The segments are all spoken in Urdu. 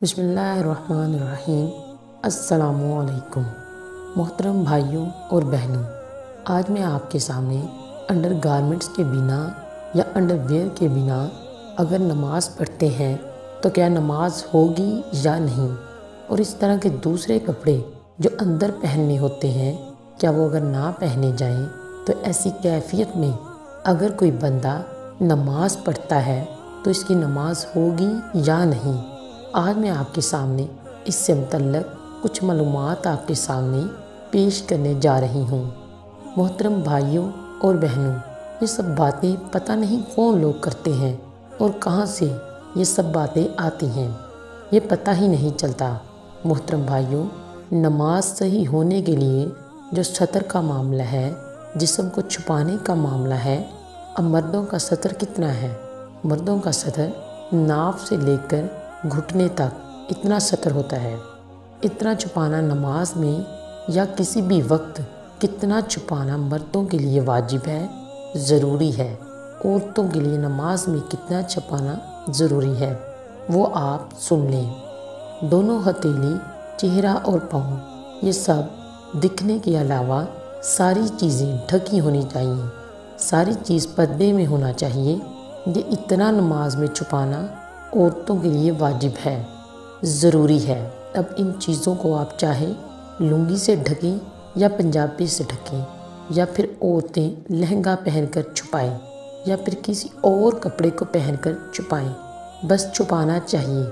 بسم اللہ الرحمن الرحیم۔ السلام علیکم محترم بھائیوں اور بہنوں، آج میں آپ کے سامنے انڈر گارمنٹس کے بنا یا انڈر ویئر کے بنا اگر نماز پڑھتے ہیں تو کیا نماز ہوگی یا نہیں، اور اس طرح کے دوسرے کپڑے جو اندر پہننے ہوتے ہیں کیا وہ اگر نہ پہنے جائیں تو ایسی کیفیت میں اگر کوئی بندہ نماز پڑھتا ہے تو اس کی نماز ہوگی یا نہیں۔ آج میں آپ کے سامنے اس سے متعلق کچھ معلومات آپ کے سامنے پیش کرنے جا رہی ہوں۔ محترم بھائیوں اور بہنوں، یہ سب باتیں پتہ نہیں کون لوگ کرتے ہیں اور کہاں سے یہ سب باتیں آتی ہیں، یہ پتہ ہی نہیں چلتا۔ محترم بھائیوں، نماز صحیح ہونے کے لیے جو ستر کا معاملہ ہے، جسم کو چھپانے کا معاملہ ہے، اب مردوں کا ستر کتنا ہے؟ مردوں کا ستر ناف سے لے کر گھٹنے تک اتنا ستر ہوتا ہے۔ اتنا چھپانا نماز میں یا کسی بھی وقت کتنا چھپانا مردوں کے لیے واجب ہے، ضروری ہے۔ عورتوں کے لیے نماز میں کتنا چھپانا ضروری ہے وہ آپ سن لیں۔ دونوں ہتھیلی، چہرہ اور پاؤں، یہ سب دکھنے کے علاوہ ساری چیزیں ڈھکی ہونی چاہیے، ساری چیز پردے میں ہونا چاہیے۔ یہ اتنا نماز میں چھپانا عورتوں کے لیے واجب ہے، ضروری ہے۔ اب ان چیزوں کو آپ چاہے لنگی سے ڈھکیں یا پنجابی سے ڈھکیں، یا پھر عورتیں لہنگا پہن کر چھپائیں، یا پھر کسی اور کپڑے کو پہن کر چھپائیں، بس چھپانا چاہیے۔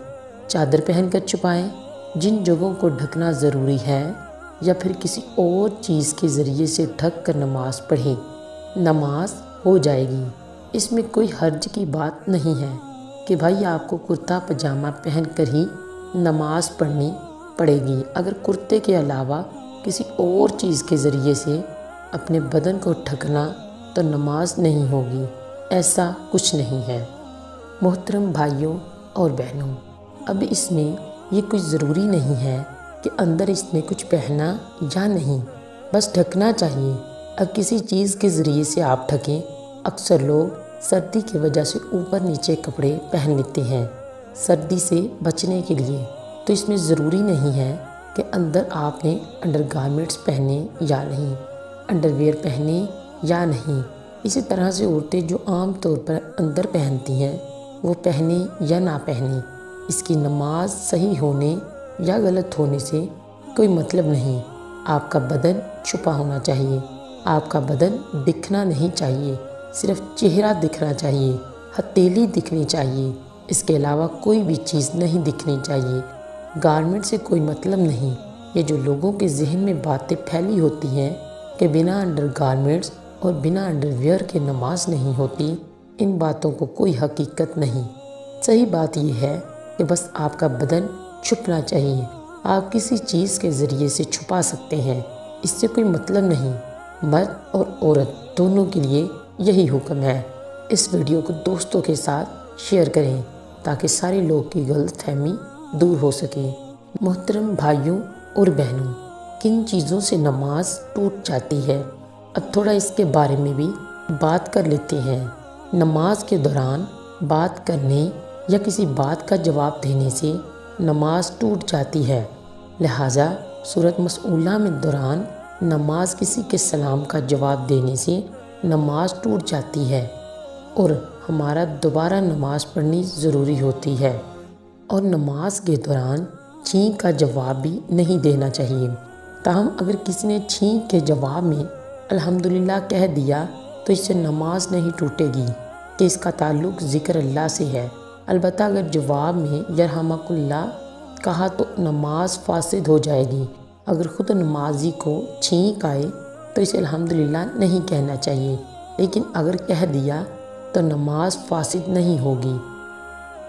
چادر پہن کر چھپائیں جن جگہوں کو ڈھکنا ضروری ہے، یا پھر کسی اور چیز کے ذریعے سے ڈھک کر نماز پڑھیں، نماز ہو جائے گی۔ اس میں کوئی حرج کی بات نہیں ہے کہ بھائی آپ کو کرتا پجامہ پہن کر ہی نماز پڑھنی پڑے گی۔ اگر کرتے کے علاوہ کسی اور چیز کے ذریعے سے اپنے بدن کو ڈھکنا تو نماز نہیں ہوگی، ایسا کچھ نہیں ہے۔ محترم بھائیوں اور بہنوں، اب اس میں یہ کچھ ضروری نہیں ہے کہ اندر اس میں کچھ پہنا یا نہیں، بس ڈھکنا چاہیے۔ اب کسی چیز کے ذریعے سے آپ ڈھکیں، اکثر لوگ سردی کی وجہ سے اوپر نیچے کپڑے پہن لیتے ہیں سردی سے بچنے کے لیے، تو اس میں ضروری نہیں ہے کہ اندر آپ نے انڈر گارمنٹس پہنے یا نہیں، انڈر ویئر پہنے یا نہیں۔ اسی طرح سے عورتیں جو عام طور پر اندر پہنتی ہیں وہ پہنے یا نہ پہنے، اس کی نماز صحیح ہونے یا غلط ہونے سے کوئی مطلب نہیں۔ آپ کا بدن چھپا ہونا چاہیے، آپ کا بدن دکھنا نہیں چاہیے، صرف چہرہ دکھنا چاہیے، ہتھیلی دکھنی چاہیے، اس کے علاوہ کوئی بھی چیز نہیں دکھنی چاہیے۔ گارمنٹ سے کوئی مطلب نہیں۔ یہ جو لوگوں کے ذہن میں باتیں پھیلی ہوتی ہیں کہ بنا انڈر گارمنٹس اور بنا انڈر ویئر کے نماز نہیں ہوتی، ان باتوں کو کوئی حقیقت نہیں۔ صحیح بات یہ ہے کہ بس آپ کا بدن چھپنا چاہیے، آپ کسی چیز کے ذریعے سے چھپا سکتے ہیں، اس سے کوئی مطلب نہیں۔ مرد اور عورت دونوں کے لیے یہی حکم ہے۔ اس ویڈیو کو دوستوں کے ساتھ شیئر کریں تاکہ سارے لوگ کی غلط فہمی دور ہو سکے۔ محترم بھائیوں اور بہنوں، کن چیزوں سے نماز ٹوٹ جاتی ہے، اب تھوڑا اس کے بارے میں بھی بات کر لیتے ہیں۔ نماز کے دوران بات کرنے یا کسی بات کا جواب دینے سے نماز ٹوٹ جاتی ہے، لہٰذا سورۃ مسئولہ میں دوران نماز کسی کے سلام کا جواب دینے سے نماز ٹوٹ جاتی ہے اور ہمارا دوبارہ نماز پڑھنی ضروری ہوتی ہے۔ اور نماز کے دوران چھینک کا جواب بھی نہیں دینا چاہیے۔ تاہم اگر کسی نے چھینک کے جواب میں الحمدللہ کہہ دیا تو اس سے نماز نہیں ٹوٹے گی کہ اس کا تعلق ذکر اللہ سے ہے۔ البتہ اگر جواب میں یرحمک اللہ کہا تو نماز فاسد ہو جائے گی۔ اگر خود نمازی کو چھینک آئے تو اسے الحمدللہ نہیں کہنا چاہیے، لیکن اگر کہہ دیا تو نماز فاسد نہیں ہوگی۔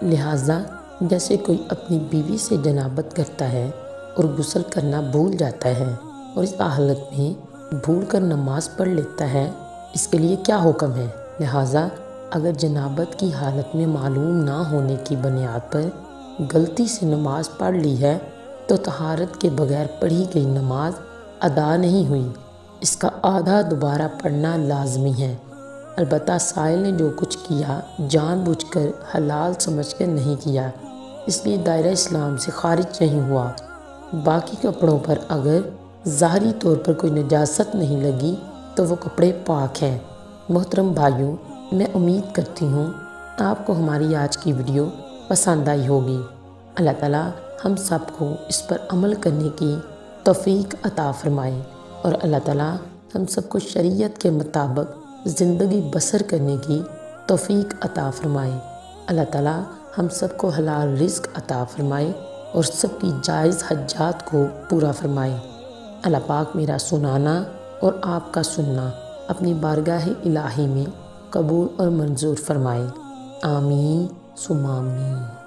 لہٰذا جیسے کوئی اپنی بیوی سے جنابت کرتا ہے اور غسل کرنا بھول جاتا ہے اور اس حالت میں بھول کر نماز پڑھ لیتا ہے، اس کے لیے کیا حکم ہے؟ لہٰذا اگر جنابت کی حالت میں معلوم نہ ہونے کی بنیاد پر غلطی سے نماز پڑھ لی ہے تو طہارت کے بغیر پڑھی گئی نماز ادا نہیں ہوئی، اس کا آدھا دوبارہ پڑھنا لازمی ہے۔ البتہ سائل نے جو کچھ کیا جان بوجھ کر حلال سمجھ کر نہیں کیا، اس لیے دائرہ اسلام سے خارج نہیں ہوا۔ باقی کپڑوں پر اگر ظاہری طور پر کوئی نجاست نہیں لگی تو وہ کپڑے پاک ہیں۔ محترم بھائیوں، میں امید کرتی ہوں آپ کو ہماری آج کی ویڈیو پسند آئی ہوگی۔ اللہ تعالیٰ ہم سب کو اس پر عمل کرنے کی توفیق عطا فرمائے اور اللہ تعالیٰ ہم سب کو شریعت کے مطابق زندگی بسر کرنے کی توفیق عطا فرمائے۔ اللہ تعالیٰ ہم سب کو حلال رزق عطا فرمائے اور سب کی جائز حاجات کو پورا فرمائے۔ اللہ پاک میرا سنانا اور آپ کا سننا اپنی بارگاہ الہی میں قبول اور منظور فرمائے۔ آمین ثم آمین۔